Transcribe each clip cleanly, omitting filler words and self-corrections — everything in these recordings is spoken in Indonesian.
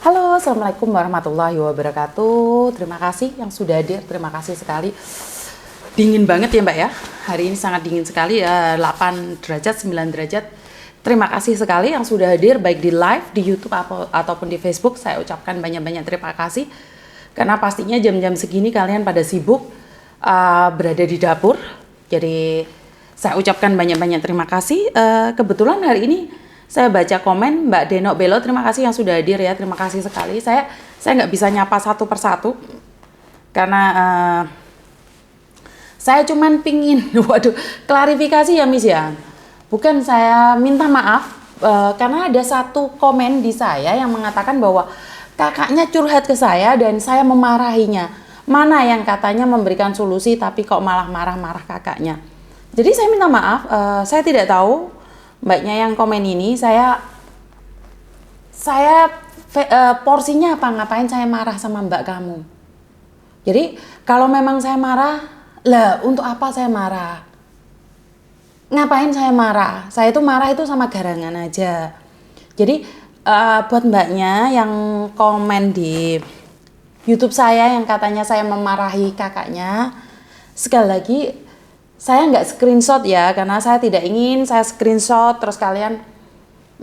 Halo, Assalamualaikum warahmatullahi wabarakatuh. Terima kasih yang sudah hadir, terima kasih sekali. Dingin banget ya Mbak ya, hari ini sangat dingin sekali ya, 8 derajat, 9 derajat. Terima kasih sekali yang sudah hadir, baik di live, di YouTube ataupun di Facebook. Saya ucapkan banyak-banyak terima kasih. Karena pastinya jam-jam segini kalian pada sibuk berada di dapur. Jadi saya ucapkan banyak-banyak terima kasih. Kebetulan hari ini saya baca komen Mbak Denok Belo, terima kasih yang sudah hadir ya, terima kasih sekali. Saya nggak bisa nyapa satu persatu karena saya cuman pingin, waduh, klarifikasi ya Miss ya. Bukan saya minta maaf karena ada satu komen di saya yang mengatakan bahwa kakaknya curhat ke saya dan saya memarahinya. Mana yang katanya memberikan solusi tapi kok malah marah-marah kakaknya. Jadi saya minta maaf, saya tidak tahu Mbaknya yang komen ini, saya porsinya apa, ngapain saya marah sama Mbak kamu. Jadi kalau memang saya marah, lah untuk apa saya marah? Ngapain saya marah? Saya itu marah itu sama garangan aja. Jadi buat Mbaknya yang komen di YouTube saya yang katanya saya memarahi kakaknya, sekali lagi saya nggak screenshot ya, karena saya tidak ingin saya screenshot terus kalian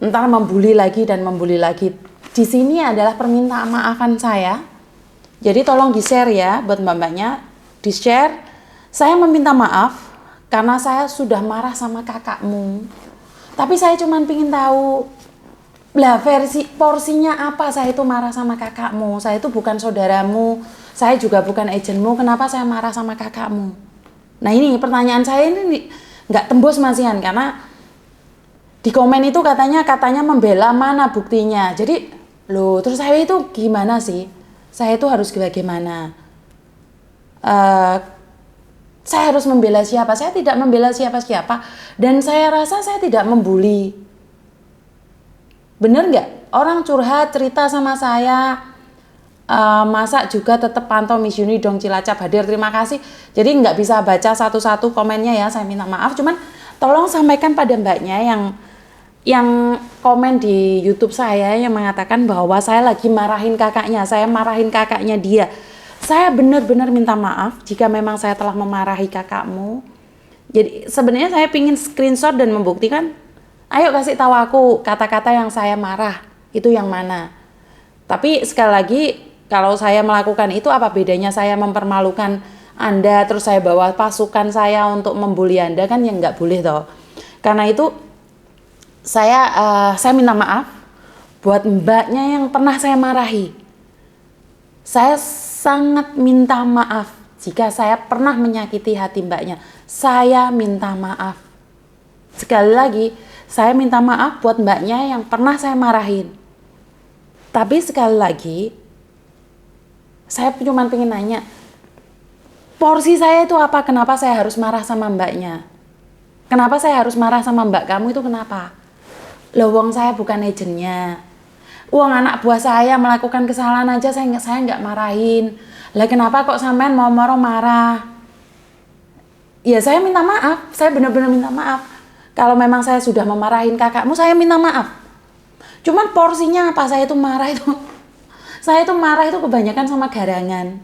entar membuli lagi dan membuli lagi. Di sini adalah permintaan maafan saya. Jadi tolong di-share ya buat mbak-mbaknya, di-share. Saya meminta maaf karena saya sudah marah sama kakakmu. Tapi saya cuma ingin tahu, lah versi porsinya apa saya itu marah sama kakakmu. Saya itu bukan saudaramu, saya juga bukan agentmu, kenapa saya marah sama kakakmu? Nah ini pertanyaan saya ini nggak tembus Mas Ian, karena di komen itu katanya membela, mana buktinya. Jadi loh, terus saya itu gimana sih? Saya itu harus bagaimana? Saya harus membela siapa? Saya tidak membela siapa-siapa dan saya rasa saya tidak membuli. Bener nggak? Orang curhat cerita sama saya, masa juga tetap pantau Miss Yuni dong Cilacap hadir, terima kasih. Jadi nggak bisa baca satu-satu komennya ya, saya minta maaf. Cuman tolong sampaikan pada mbaknya yang komen di YouTube saya yang mengatakan bahwa saya lagi marahin kakaknya, saya marahin kakaknya dia. Saya benar-benar minta maaf jika memang saya telah memarahi kakakmu. Jadi sebenarnya saya pingin screenshot dan membuktikan. Ayo kasih tahu aku kata-kata yang saya marah itu yang mana. Tapi sekali lagi, kalau saya melakukan itu apa bedanya saya mempermalukan Anda terus saya bawa pasukan saya untuk membuli Anda, kan yang nggak boleh toh. Karena itu saya minta maaf buat mbaknya yang pernah saya marahi. Saya sangat minta maaf jika saya pernah menyakiti hati mbaknya. Saya minta maaf. Sekali lagi, saya minta maaf buat mbaknya yang pernah saya marahin. Tapi sekali lagi, saya cuma pengen nanya, porsi saya itu apa? Kenapa saya harus marah sama mbaknya? Kenapa saya harus marah sama mbak kamu itu kenapa? Loh, wong saya bukan agennya. Uang anak buah saya melakukan kesalahan aja saya nggak marahin. Lah kenapa kok sampean mau marah? Ya saya minta maaf, saya benar-benar minta maaf. Kalau memang saya sudah memarahin kakakmu, saya minta maaf. Cuman porsinya apa, saya itu marah itu kebanyakan sama garangan.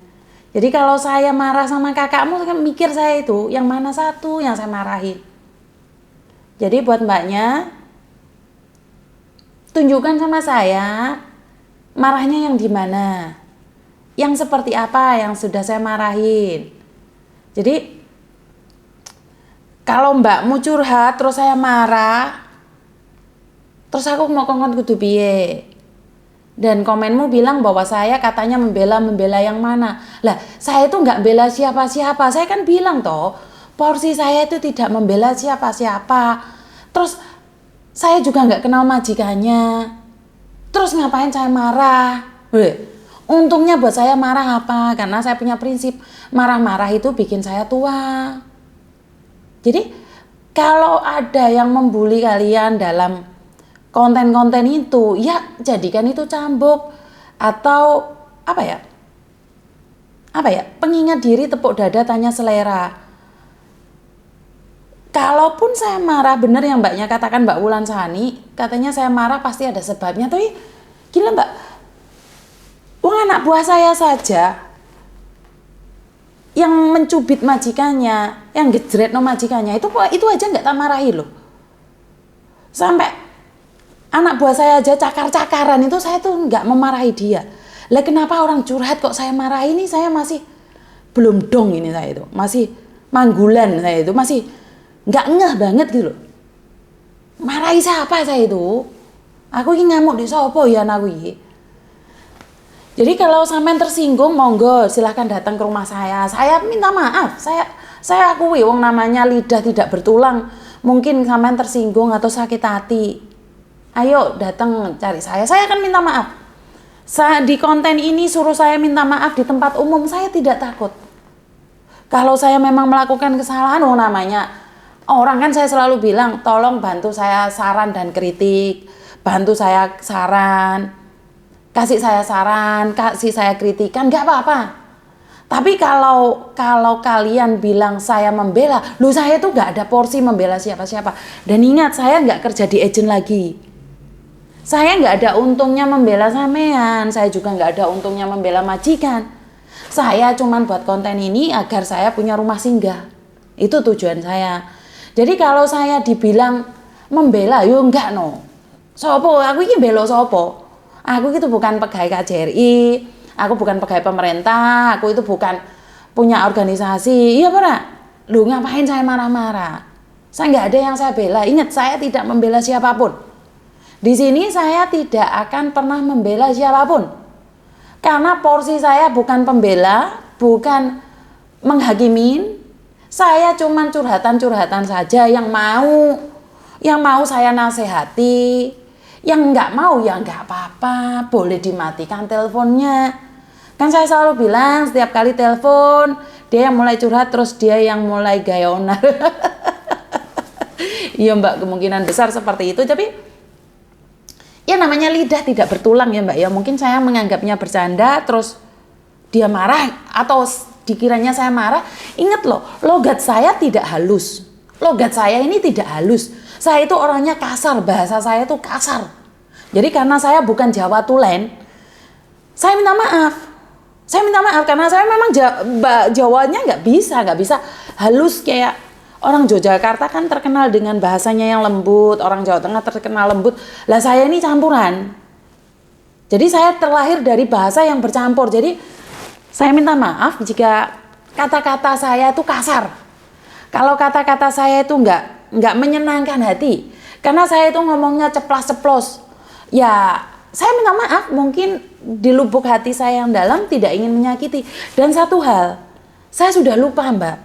Jadi kalau saya marah sama kakakmu, kan mikir saya itu yang mana satu yang saya marahin. Jadi buat mbaknya, tunjukkan sama saya marahnya yang di mana, yang seperti apa yang sudah saya marahin. Jadi kalau mbakmu curhat terus saya marah, terus aku mau kongkon kudu piye? Dan komenmu bilang bahwa saya katanya membela yang mana? Lah, saya itu nggak bela siapa-siapa. Saya kan bilang toh, porsi saya itu tidak membela siapa-siapa. Terus saya juga nggak kenal majikannya. Terus ngapain saya marah? Untungnya buat saya marah apa? Karena saya punya prinsip, marah-marah itu bikin saya tua. Jadi kalau ada yang membuli kalian dalam konten-konten itu, ya jadikan itu cambuk atau apa ya, pengingat diri, tepuk dada, tanya selera. Kalaupun saya marah, bener yang mbaknya katakan Mbak Wulan Sani, katanya saya marah pasti ada sebabnya. Tapi gila mbak, Anak buah saya saja yang mencubit majikannya, yang gejret no majikannya, itu aja nggak tak marahi loh. Sampai anak buah saya aja cakar-cakaran itu saya tuh nggak memarahi dia. Lah kenapa orang curhat kok saya marahi? Ini saya masih belum dong, ini saya itu masih manggulan, saya itu masih nggak ngeh banget gitu loh. Marahi siapa saya itu? Aku ini ngamuk di sopo ya anakku ini. Jadi kalau sampean tersinggung, monggo silahkan datang ke rumah saya. Saya minta maaf. Saya akui wong namanya lidah tidak bertulang. Mungkin sampean tersinggung atau sakit hati. Ayo datang cari saya. Saya akan minta maaf. Di konten ini suruh saya minta maaf di tempat umum, saya tidak takut. Kalau saya memang melakukan kesalahan, wong namanya orang kan saya selalu bilang, tolong bantu saya saran dan kritik. Bantu saya saran. Kasih saya saran, kasih saya kritikan, nggak apa-apa. Tapi kalau kalian bilang saya membela, lu saya tuh nggak ada porsi membela siapa-siapa. Dan ingat, saya nggak kerja di agent lagi. Saya nggak ada untungnya membela sampean, saya juga nggak ada untungnya membela majikan. Saya cuman buat konten ini agar saya punya rumah singgah. Itu tujuan saya. Jadi kalau saya dibilang membela, yo enggak no. Sopo, aku ini belo sopo. Aku itu bukan pegawai KJRI, aku bukan pegawai pemerintah, aku itu bukan punya organisasi. Iya Pak, lu ngapain saya marah-marah? Saya nggak ada yang saya bela. Ingat, saya tidak membela siapapun. Di sini saya tidak akan pernah membela siapapun. Karena porsi saya bukan pembela, bukan menghakimin. Saya cuma curhatan-curhatan saja yang mau saya nasihati. Yang nggak mau ya nggak apa-apa, boleh dimatikan teleponnya. Kan saya selalu bilang setiap kali telepon dia yang mulai curhat terus dia yang mulai gayonar. Iya Mbak, kemungkinan besar seperti itu. Tapi ya namanya lidah tidak bertulang ya Mbak ya. Mungkin saya menganggapnya bercanda terus dia marah atau dikiranya saya marah. Ingat loh, logat saya tidak halus. Logat saya ini tidak halus. Saya itu orangnya kasar, bahasa saya itu kasar. Jadi karena saya bukan Jawa Tulen, saya minta maaf. Saya minta maaf karena saya memang Jawanya nggak bisa halus kayak orang Yogyakarta kan terkenal dengan bahasanya yang lembut, orang Jawa Tengah terkenal lembut. Lah saya ini campuran. Jadi saya terlahir dari bahasa yang bercampur. Jadi saya minta maaf jika kata-kata saya itu kasar. Kalau kata-kata saya itu nggak menyenangkan hati, karena saya itu ngomongnya ceplas-ceplos. Ya, saya minta maaf, mungkin di lubuk hati saya yang dalam tidak ingin menyakiti. Dan satu hal, saya sudah lupa Mbak.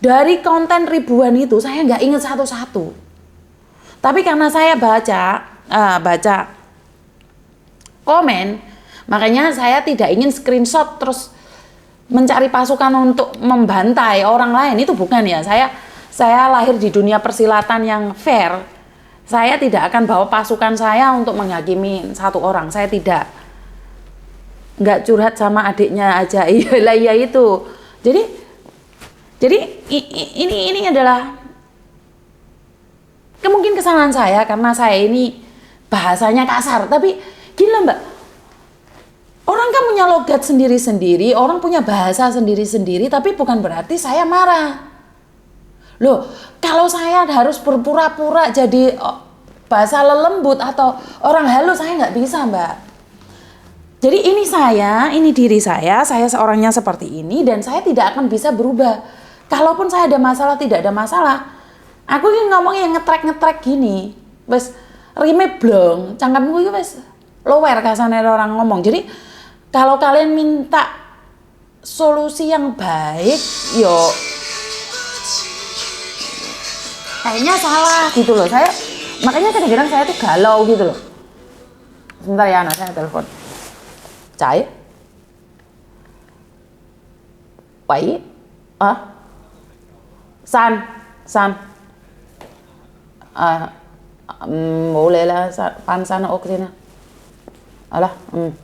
Dari konten ribuan itu, saya nggak ingat satu-satu. Tapi karena saya baca komen, makanya saya tidak ingin screenshot terus mencari pasukan untuk membantai orang lain. Itu bukan ya, saya lahir di dunia persilatan yang fair. Saya tidak akan bawa pasukan saya untuk menghakimi satu orang. Saya tidak. Nggak curhat sama adiknya aja. Iya itu. Jadi ini adalah kemungkinan kesalahan saya karena saya ini bahasanya kasar. Tapi gila Mbak. Orang kan punya logat sendiri-sendiri, orang punya bahasa sendiri-sendiri, tapi bukan berarti saya marah. Loh, kalau saya harus berpura-pura jadi bahasa lelembut atau orang halus, saya nggak bisa Mbak. Jadi ini diri saya seorangnya seperti ini dan saya tidak akan bisa berubah. Kalaupun saya ada masalah, tidak ada masalah. Aku ini ngomong yang ngetrek gini, wes rime blong, cangkemku itu wes lower kasane orang ngomong. Jadi kalau kalian minta solusi yang baik, yo kayaknya salah gitu loh. Makanya kadang-kadang saya tuh galau gitu loh. Sebentar ya, anak saya telepon. Cai? Wai? San? Boleh lah, pansan oksina. Alah,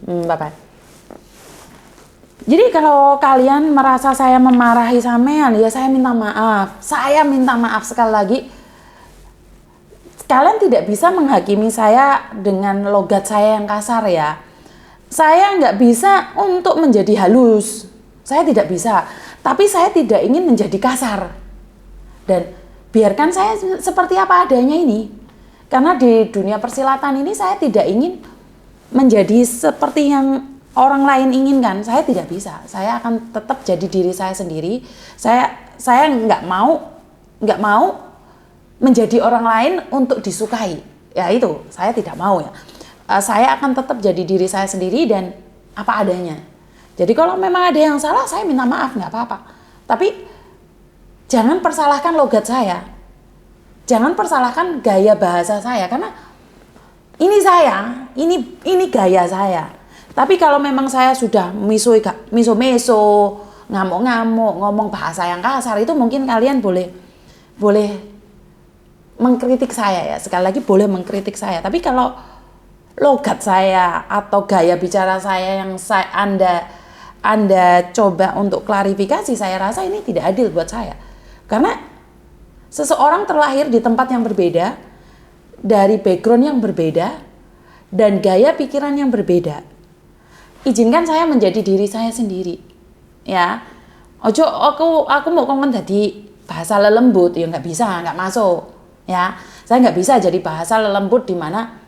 bye-bye. Jadi kalau kalian merasa saya memarahi sampean, ya saya minta maaf. Saya minta maaf sekali lagi. Kalian tidak bisa menghakimi saya dengan logat saya yang kasar ya. Saya nggak bisa untuk menjadi halus. Saya tidak bisa. Tapi saya tidak ingin menjadi kasar. Dan biarkan saya seperti apa adanya ini. Karena di dunia persilatan ini saya tidak ingin menjadi seperti yang orang lain inginkan. Saya tidak bisa. Saya akan tetap jadi diri saya sendiri. Saya nggak mau menjadi orang lain untuk disukai. Ya itu, saya tidak mau ya. Saya akan tetap jadi diri saya sendiri dan apa adanya. Jadi kalau memang ada yang salah, saya minta maaf, nggak apa-apa. Tapi jangan persalahkan logat saya. Jangan persalahkan gaya bahasa saya, karena ini saya, ini gaya saya. Tapi kalau memang saya sudah miso-meso, ngamuk-ngamuk, ngomong bahasa yang kasar, itu mungkin kalian boleh mengkritik saya ya. Sekali lagi boleh mengkritik saya. Tapi kalau logat saya atau gaya bicara saya yang Anda coba untuk klarifikasi, saya rasa ini tidak adil buat saya. Karena seseorang terlahir di tempat yang berbeda, dari background yang berbeda, dan gaya pikiran yang berbeda. Izinkan saya menjadi diri saya sendiri. Ya. Ojo aku mau ngomong tadi bahasa lelembut, ya nggak bisa, nggak masuk. Ya. Saya nggak bisa jadi bahasa lelembut di mana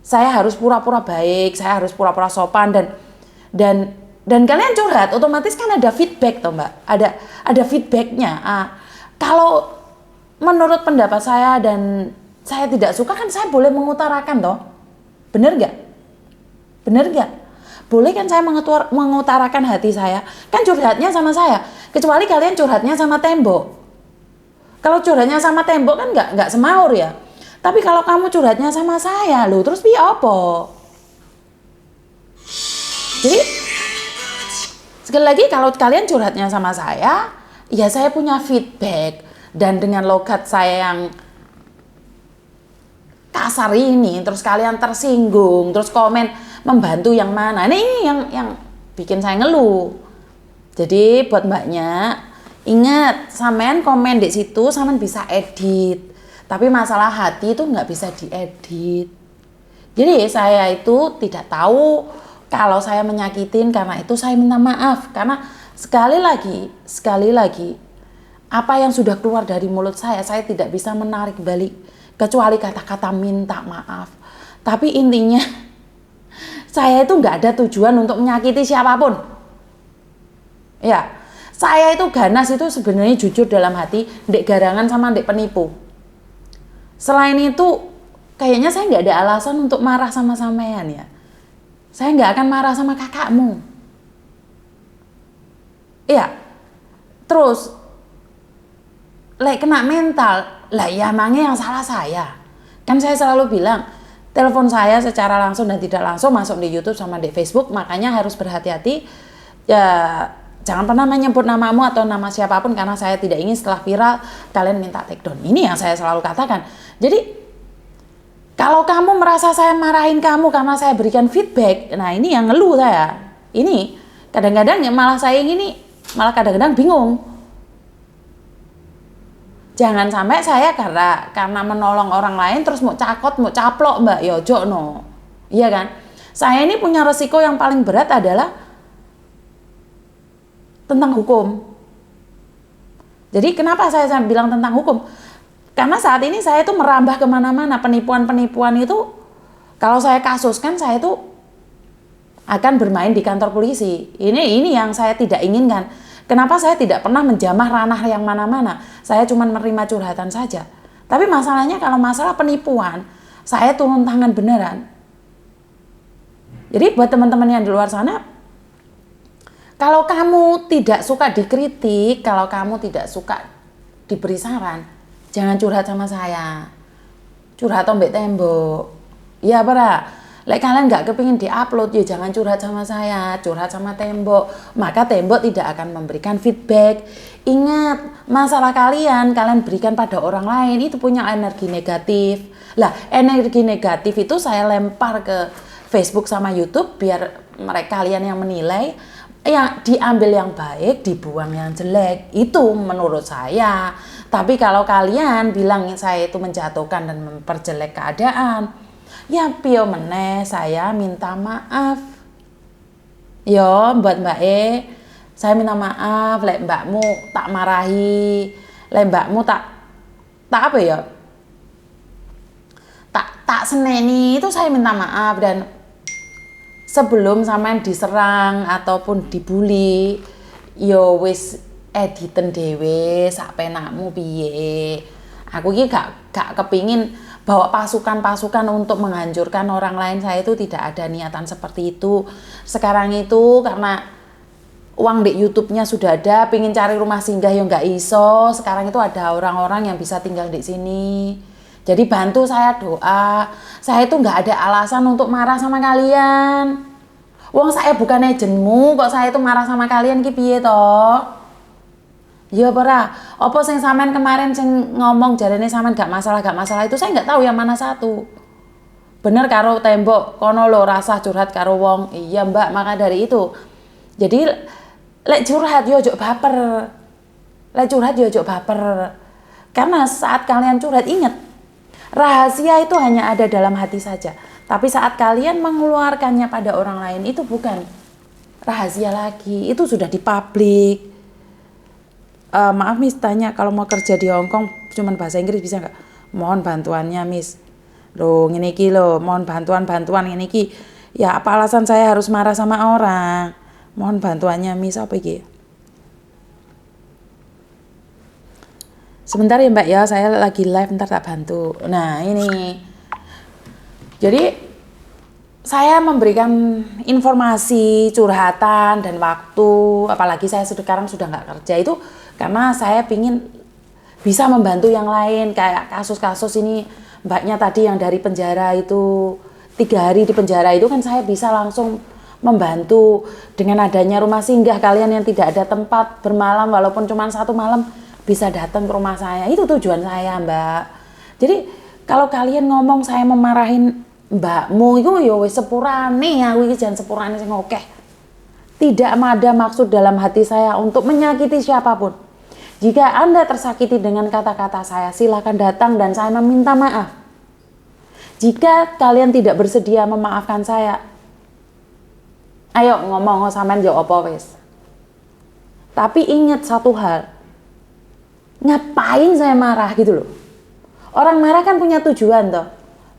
saya harus pura-pura baik, saya harus pura-pura sopan dan kalian curhat, otomatis kan ada feedback toh Mbak, ada feedbacknya. Kalau menurut pendapat saya dan saya tidak suka, kan saya boleh mengutarakan toh, bener nggak? Boleh kan saya mengutarakan hati saya, kan curhatnya sama saya, kecuali kalian curhatnya sama tembok. Kalau curhatnya sama tembok kan nggak semaur ya. Tapi kalau kamu curhatnya sama saya, loh terus piye apa? Jadi sekali lagi, kalau kalian curhatnya sama saya, ya saya punya feedback, dan dengan logat saya yang kasar ini, terus kalian tersinggung, terus komen membantu yang mana? Ini yang bikin saya ngeluh. Jadi buat mbaknya, ingat, sampean komen di situ, sampean bisa edit. Tapi masalah hati itu nggak bisa diedit. Jadi saya itu tidak tahu kalau saya menyakitin, karena itu saya minta maaf. Karena sekali lagi, apa yang sudah keluar dari mulut saya tidak bisa menarik balik. Kecuali kata-kata minta maaf. Tapi intinya, saya itu nggak ada tujuan untuk menyakiti siapapun. Ya, saya itu ganas itu sebenarnya jujur dalam hati, ndek garangan sama ndek penipu. Selain itu, kayaknya saya nggak ada alasan untuk marah sama sampean ya. Saya nggak akan marah sama kakakmu. Iya. Terus, kena mental, lah ya emangnya yang salah saya. Kan saya selalu bilang, telepon saya secara langsung dan tidak langsung masuk di YouTube sama di Facebook, makanya harus berhati-hati. Ya, jangan pernah menyebut namamu atau nama siapapun, karena saya tidak ingin setelah viral kalian minta take down. Ini yang saya selalu katakan. Jadi kalau kamu merasa saya marahin kamu karena saya berikan feedback, nah ini yang ngeluh saya. Ini kadang-kadang ya malah saya ini malah kadang-kadang bingung. Jangan sampai saya karena menolong orang lain terus mau cakot, mau caplok Mbak, ya ojo no. Iya kan? Saya ini punya resiko yang paling berat adalah tentang hukum. Jadi kenapa saya bilang tentang hukum? Karena saat ini saya itu merambah kemana-mana, penipuan-penipuan itu kalau saya kasuskan, saya itu akan bermain di kantor polisi. Ini yang saya tidak inginkan. Kenapa saya tidak pernah menjamah ranah yang mana-mana? Saya cuma menerima curhatan saja. Tapi masalahnya kalau masalah penipuan, saya turun tangan beneran. Jadi buat teman-teman yang di luar sana, kalau kamu tidak suka dikritik, kalau kamu tidak suka diberi saran, jangan curhat sama saya. Curhat tombek tembok. Iya para. Kalian nggak kepingin diupload, ya jangan curhat sama saya, curhat sama tembok. Maka tembok tidak akan memberikan feedback. Ingat, masalah kalian berikan pada orang lain, itu punya energi negatif. Lah, energi negatif itu saya lempar ke Facebook sama YouTube biar kalian yang menilai. Yang diambil yang baik, dibuang yang jelek. Itu menurut saya. Tapi kalau kalian bilang saya itu menjatuhkan dan memperjelek keadaan, ya pio meneh, saya minta maaf. Yo, buat Mbak E, saya minta maaf, lek mbakmu tak marahi, lek mbakmu tak apa ya, tak seneni, itu saya minta maaf. Dan sebelum sampean diserang ataupun dibully, yo wis editen dhewe sak penakmu piye. Aku iki gak kepingin bawa pasukan-pasukan untuk menghancurkan orang lain. Saya itu tidak ada niatan seperti itu. Sekarang itu karena uang di YouTube-nya sudah ada, pingin cari rumah singgah yang nggak iso. Sekarang itu ada orang-orang yang bisa tinggal di sini. Jadi bantu saya doa. Saya itu nggak ada alasan untuk marah sama kalian. Wong saya bukan agentmu, kok saya itu marah sama kalian ki piye toh? Ya apa sing sampean kemarin sing ngomong jarene sampean gak masalah itu saya nggak tahu yang mana satu. Bener karo tembok kono lo rasa curhat karo wong. Iya Mbak, maka dari itu. Jadi lek curhat yo ojo baper. Lek curhat yo ojo baper. Karena saat kalian curhat ingat, rahasia itu hanya ada dalam hati saja. Tapi saat kalian mengeluarkannya pada orang lain itu bukan rahasia lagi. Itu sudah dipublik. Maaf Miss, tanya kalau mau kerja di Hong Kong cuman bahasa Inggris bisa nggak? Mohon bantuannya Miss. Loh ngene iki loh, mohon bantuan ngene iki. Ya apa alasan saya harus marah sama orang? Mohon bantuannya Miss, apa iki? Sebentar ya Mbak ya, saya lagi live, ntar tak bantu. Nah ini, jadi saya memberikan informasi, curhatan, dan waktu, apalagi saya sekarang sudah nggak kerja itu karena saya pingin bisa membantu yang lain. Kayak kasus-kasus ini, mbaknya tadi yang dari penjara itu, 3 hari di penjara itu kan saya bisa langsung membantu dengan adanya rumah singgah. Kalian yang tidak ada tempat bermalam walaupun cuma 1 malam bisa datang ke rumah saya. Itu tujuan saya Mbak. Jadi kalau kalian ngomong saya memarahin mbakmu itu ya wis sepurane, aku iki jan sepurane sing akeh. Tidak ada maksud dalam hati saya untuk menyakiti siapapun. Jika Anda tersakiti dengan kata-kata saya, silakan datang dan saya meminta maaf. Jika kalian tidak bersedia memaafkan saya, ayo ngomong sampean yo apa wis. Tapi ingat satu hal, ngapain saya marah gitu loh. Orang marah kan punya tujuan toh.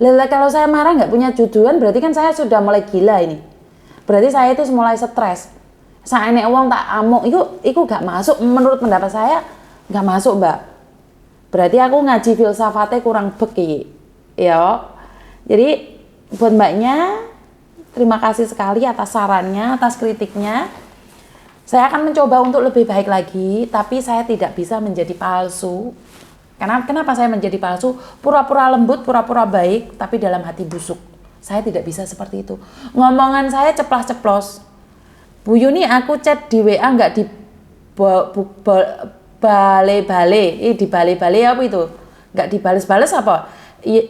Lha kalau saya marah nggak punya tujuan berarti kan saya sudah mulai gila ini. Berarti saya itu mulai stres. Saya nek wong tak amuk itu gak masuk, menurut pendapat saya gak masuk Mbak. Berarti aku ngaji filsafatnya kurang beki. Ya. Jadi buat mbaknya terima kasih sekali atas sarannya, atas kritiknya. Saya akan mencoba untuk lebih baik lagi, tapi saya tidak bisa menjadi palsu. Kenapa saya menjadi palsu? Pura-pura lembut, pura-pura baik, tapi dalam hati busuk. Saya tidak bisa seperti itu. Ngomongan saya ceplas-ceplos. Bu Yuni aku chat di WA nggak di bale-bale, di bale-bale apa itu? Nggak dibales-bales apa?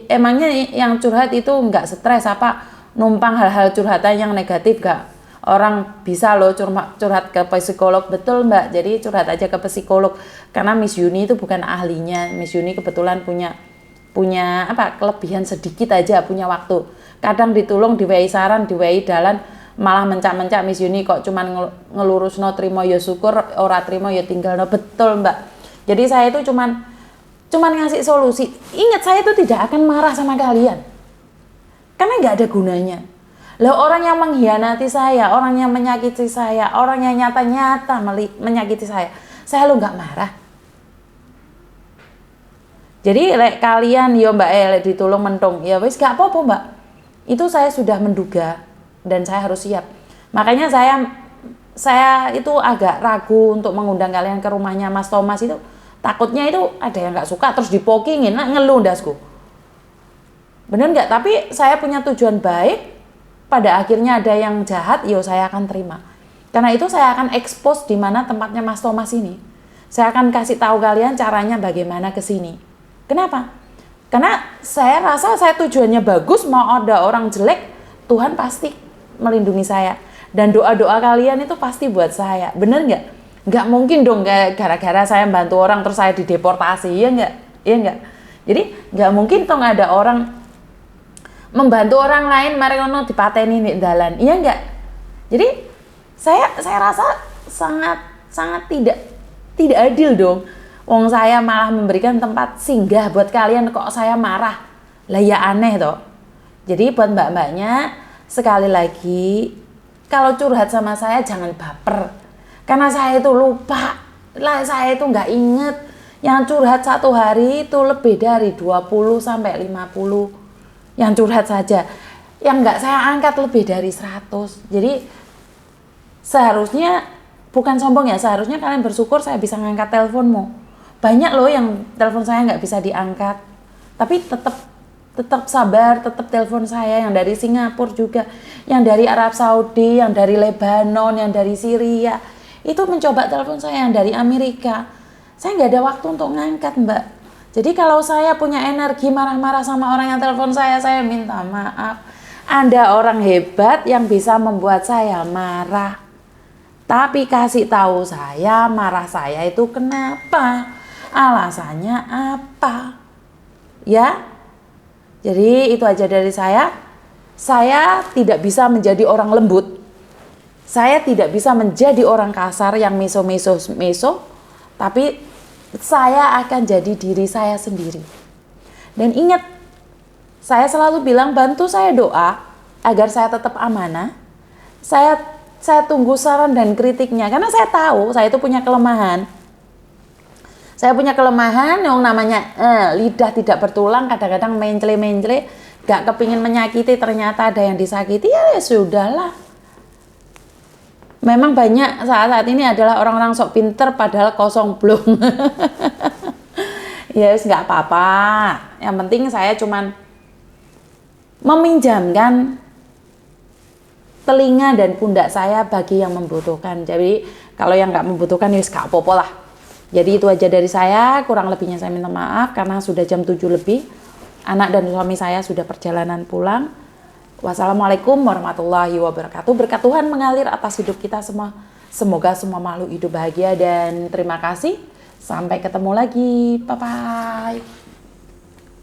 Emangnya yang curhat itu nggak stres apa? Numpang hal-hal curhatan yang negatif nggak? Orang bisa loh curhat ke psikolog, betul Mbak. Jadi curhat aja ke psikolog. Karena Miss Yuni itu bukan ahlinya. Miss Yuni kebetulan punya apa kelebihan sedikit aja, punya waktu. Kadang ditulung, diwai saran, diwai dalan, malah mencak-mencak Miss Yuni kok cuman ngelurusno trimo ya syukur, ora trimo ya tinggalno, betul Mbak. Jadi saya itu cuman ngasih solusi. Ingat saya itu tidak akan marah sama kalian. Karena nggak ada gunanya. Lah orang yang mengkhianati saya, orang yang menyakiti saya, orang yang nyata-nyata menyakiti saya lo nggak marah. Jadi lek kalian yo Mbak lek ditulung mentung, ya wis gak apa-apa Mbak. Itu saya sudah menduga dan saya harus siap. Makanya saya itu agak ragu untuk mengundang kalian ke rumahnya Mas Thomas itu. Takutnya itu ada yang nggak suka terus dipokingin, ngeluh dasku. Bener nggak? Tapi saya punya tujuan baik. Pada akhirnya ada yang jahat, yo saya akan terima. Karena itu saya akan expose di mana tempatnya Mas Thomas ini. Saya akan kasih tahu kalian caranya bagaimana ke sini. Kenapa? Karena saya rasa saya tujuannya bagus, mau ada orang jelek, Tuhan pasti melindungi saya. Dan doa-doa kalian itu pasti buat saya. Bener nggak? Nggak mungkin dong gara-gara saya bantu orang terus saya dideportasi, iya nggak? Iya nggak? Jadi nggak mungkin toh ada orang membantu orang lain mari ngono dipateni nek dalan. Iya enggak? Jadi Saya rasa sangat tidak adil dong. Wong saya malah memberikan tempat singgah buat kalian, kok saya marah. Lah ya aneh toh. Jadi buat mbak-mbaknya, sekali lagi kalau curhat sama saya jangan baper. Karena saya itu lupa. Lah saya itu nggak inget. Yang curhat satu hari itu lebih dari 20 sampai 50. Yang curhat saja. Yang nggak saya angkat lebih dari 100. Jadi seharusnya, bukan sombong ya, seharusnya kalian bersyukur saya bisa ngangkat teleponmu. Banyak loh yang telepon saya nggak bisa diangkat, tapi tetap sabar, tetap telepon saya. Yang dari Singapura juga, yang dari Arab Saudi, yang dari Lebanon, yang dari Syria, itu mencoba telepon saya. Yang dari Amerika, saya nggak ada waktu untuk ngangkat, Mbak. Jadi kalau saya punya energi marah-marah sama orang yang telepon saya minta maaf. Anda orang hebat yang bisa membuat saya marah. Tapi kasih tahu saya, marah saya itu kenapa? Alasannya apa? Ya. Jadi itu aja dari saya. Saya tidak bisa menjadi orang lembut. Saya tidak bisa menjadi orang kasar yang meso. Tapi saya akan jadi diri saya sendiri. Dan ingat, saya selalu bilang bantu saya doa agar saya tetap amanah. Saya tunggu saran dan kritiknya, karena saya tahu saya itu punya kelemahan. Saya punya kelemahan yang namanya lidah tidak bertulang, kadang-kadang mencle, gak kepingin menyakiti, ternyata ada yang disakiti, ya sudahlah. Memang banyak saat ini adalah orang-orang sok pinter padahal kosong belum. Ya nggak apa-apa. Yang penting saya cuman meminjamkan telinga dan pundak saya bagi yang membutuhkan. Jadi kalau yang nggak membutuhkan ya gak apa-apa lah. Jadi itu aja dari saya, kurang lebihnya saya minta maaf karena sudah jam 7 lebih. Anak dan suami saya sudah perjalanan pulang. Wassalamualaikum warahmatullahi wabarakatuh. Berkat Tuhan mengalir atas hidup kita semua. Semoga semua makhluk hidup bahagia dan terima kasih. Sampai ketemu lagi. Bye-bye.